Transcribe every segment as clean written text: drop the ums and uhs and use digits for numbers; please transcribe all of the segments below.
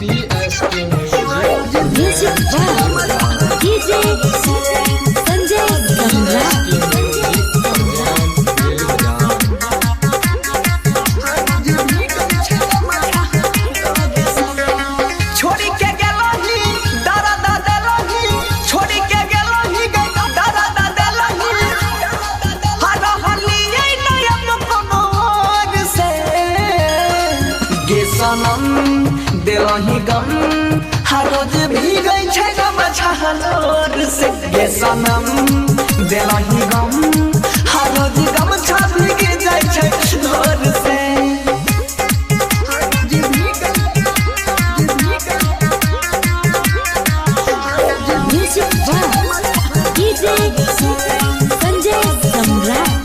Music by DJ Sanjay Samrat. सनम दिलही गम हर रोज भीगै छै गम छहलोर से गे सनम दिलही गम हर रोज गम छा भीग जाइ छै लोर से Music by DJ Sanjay Samrat.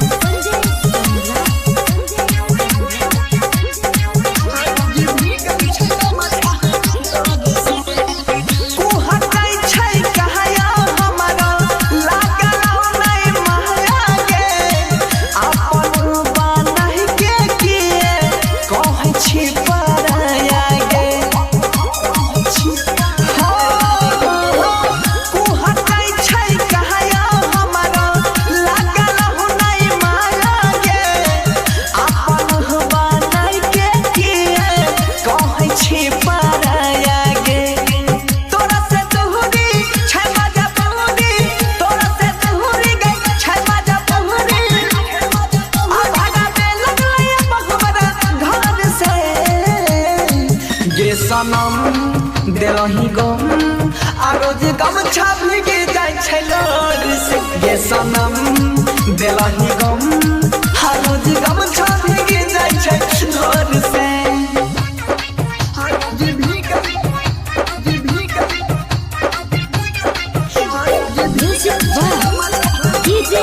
सनम दिलही गम आ रोज गम छा भीग जाइ छै लोर से गे सनम दिलही गम आ रोज गम छा भीग जाइ छै लोर से Music by DJ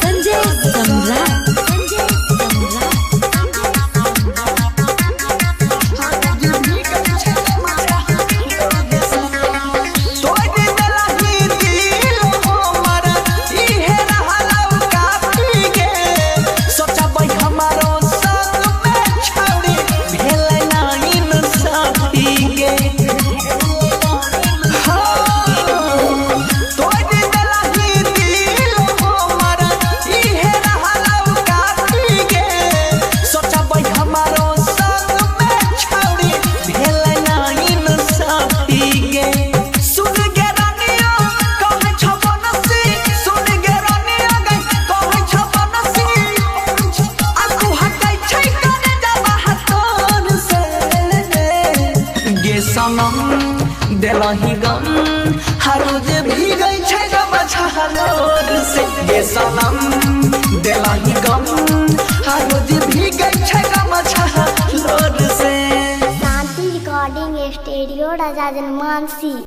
Sanjay Samrat. सनम दिलही गम हर रोज भीगै छै गम छहलोर से गे सनम दिलही गम हर रोज भीगै छै गम छहलोर से। शांति रिकॉर्डिंग स्टूडियो राजा जनमानसी।